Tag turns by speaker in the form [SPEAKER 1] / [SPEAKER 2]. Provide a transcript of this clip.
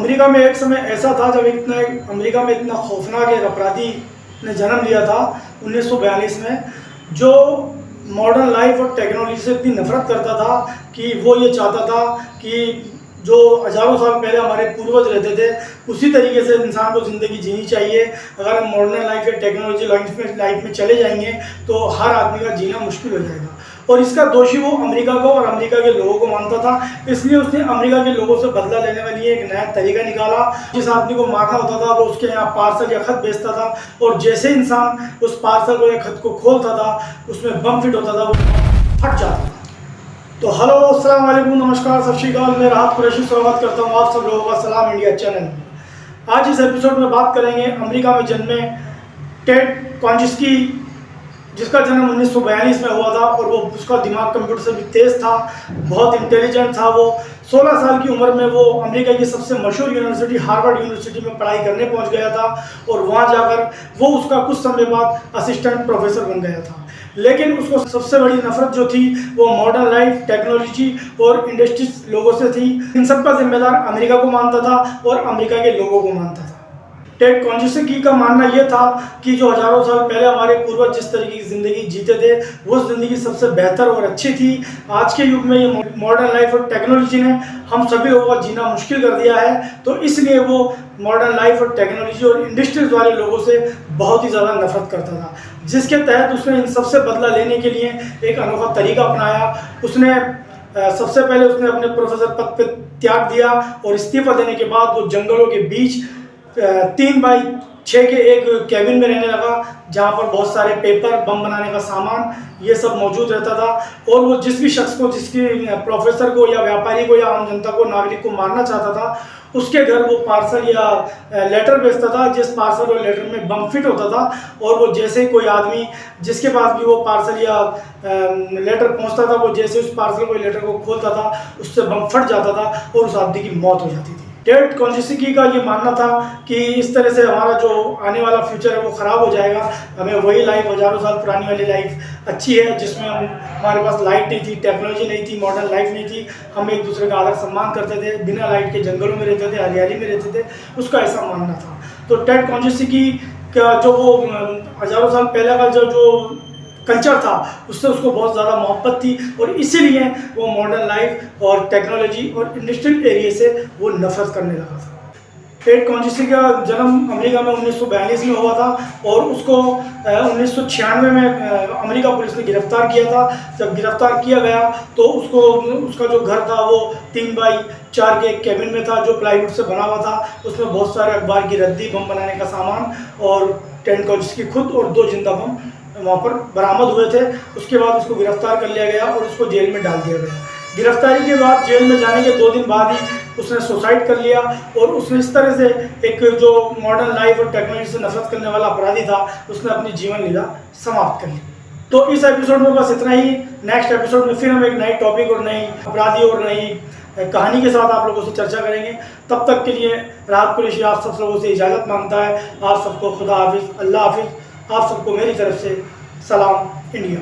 [SPEAKER 1] America में एक समय ऐसा था जब अमेरिका में इतना खौफनाक एक अपराधी ने जन्म लिया था 1942 में, जो मॉडर्न लाइफ और टेक्नोलॉजी से इतनी नफरत करता था कि वो ये चाहता था कि जो हज़ारों साल पहले हमारे पूर्वज रहते थे उसी तरीके से इंसान को ज़िंदगी जीनी चाहिए। अगर हम मॉडर्न लाइफ या टेक्नोलॉजी लाइफ में चले जाएंगे तो हर आदमी का जीना मुश्किल हो जाएगा। और इसका दोषी वो अमेरिका को और अमेरिका के लोगों को मानता था, इसलिए उसने अमेरिका के लोगों से बदला लेने के लिए एक नया तरीका निकाला। जिस आदमी को मारना होता था वो उसके यहाँ पार्सल या खत भेजता था, और जैसे इंसान उस पार्सल को या खत को खोलता था उसमें बम फिट होता था, वो फट जाता था। तो हेलो, अस्सलाम वालेकुम, नमस्कार, सत श्री अकाल। मैं राहत कुरैशी स्वागत करता हूँ आप सब लोगों का सलाम इंडिया चैनल में। आज इस एपिसोड में बात करेंगे अमेरिका में जन्मे टेड कॉन्जिस्की, जिसका जन्म 1942 में हुआ था, और वो उसका दिमाग कंप्यूटर से भी तेज़ था, बहुत इंटेलिजेंट था। वो 16 साल की उम्र में वो अमेरिका की सबसे मशहूर यूनिवर्सिटी हार्वर्ड यूनिवर्सिटी में पढ़ाई करने पहुंच गया था, और वहां जाकर वो उसका कुछ समय बाद असिस्टेंट प्रोफेसर बन गया था। लेकिन उसको सबसे बड़ी नफरत जो थी वो मॉडर्न लाइफ, टेक्नोलॉजी और इंडस्ट्रीज लोगों से थी। इन सब का जिम्मेदार अमेरिका को मानता था और अमेरिका के लोगों को मानता था। टेड कॉन्जिस्की का मानना यह था कि जो हज़ारों साल पहले हमारे पूर्वज जिस तरीके की ज़िंदगी जीते थे वो ज़िंदगी सबसे बेहतर और अच्छी थी। आज के युग में ये मॉडर्न लाइफ और टेक्नोलॉजी ने हम सभी लोगों का जीना मुश्किल कर दिया है, तो इसलिए वो मॉडर्न लाइफ और टेक्नोलॉजी और इंडस्ट्रीज वाले लोगों से बहुत ही ज़्यादा नफरत करता था, जिसके तहत उसने इन सबसे बदला लेने के लिए एक अनोखा तरीका अपनाया। उसने सबसे पहले उसने अपने प्रोफेसर पद पर त्याग दिया, और इस्तीफा देने के बाद वो जंगलों के बीच 3x6 के एक कैबिन में रहने लगा, जहाँ पर बहुत सारे पेपर, बम बनाने का सामान, ये सब मौजूद रहता था। और वो जिस भी शख्स को, जिसकी प्रोफेसर को या व्यापारी को या आम जनता को, नागरिक को मारना चाहता था, उसके घर वो पार्सल या लेटर भेजता था, जिस पार्सल और लेटर में बम फिट होता था। और वो जैसे ही कोई आदमी जिसके पास भी वो पार्सल या लेटर पहुंचता था, वो जैसे उस पार्सल को, लेटर को खोलता था, उससे बम फट जाता था और उस आदमी की मौत हो जाती थी। टेड कॉन्जिस्की का ये मानना था कि इस तरह से हमारा जो आने वाला फ्यूचर है वो ख़राब हो जाएगा। हमें वही लाइफ, हज़ारों साल पुरानी वाली लाइफ अच्छी है, जिसमें हमारे पास लाइट नहीं थी, टेक्नोलॉजी नहीं थी, मॉडर्न लाइफ नहीं थी, हम एक दूसरे का आदर सम्मान करते थे, बिना लाइट के जंगलों में रहते थे, हरियाली में रहते थे। उसका ऐसा मानना था। तो टेड कॉन्जिस्की का जो वो हज़ारों साल पहले का जो कल्चर था, उससे उसको बहुत ज़्यादा मोहब्बत थी, और इसीलिए वो मॉडर्न लाइफ और टेक्नोलॉजी और इंडस्ट्रियल एरिया से वो नफरत करने लगा था। टेड कॉन्जिस्की का जन्म अमेरिका में 1942 में हुआ था, और उसको 1996 में अमेरिका पुलिस ने गिरफ्तार किया था। जब गिरफ्तार किया गया तो उसका जो घर था वो 3x4 के एक कैबिन में था, जो प्लाईवुड से बना हुआ था। उसमें बहुत सारे अखबार की रद्दी, बम बनाने का सामान, और टेड कॉन्जिस्की खुद और 2 जिंदा बम वहाँ पर बरामद हुए थे। उसके बाद उसको गिरफ्तार कर लिया गया और उसको जेल में डाल दिया गया। गिरफ्तारी के बाद जेल में जाने के 2 दिन बाद ही उसने सुसाइड कर लिया, और उसने इस तरह से एक जो मॉडर्न लाइफ और टेक्नोलॉजी से नफरत करने वाला अपराधी था, उसने अपनी जीवन लीला समाप्त कर ली। तो इस एपिसोड में बस इतना ही। नेक्स्ट एपिसोड में फिर हम एक नई टॉपिक और नई अपराधी और नई कहानी के साथ आप लोगों से चर्चा करेंगे। तब तक के लिए राहत कुरैशी आप सब लोगों से इजाज़त मांगता है। आप सबको खुदा हाफिज़, अल्लाह हाफिज़। आप सबको मेरी तरफ से सलाम इंडिया।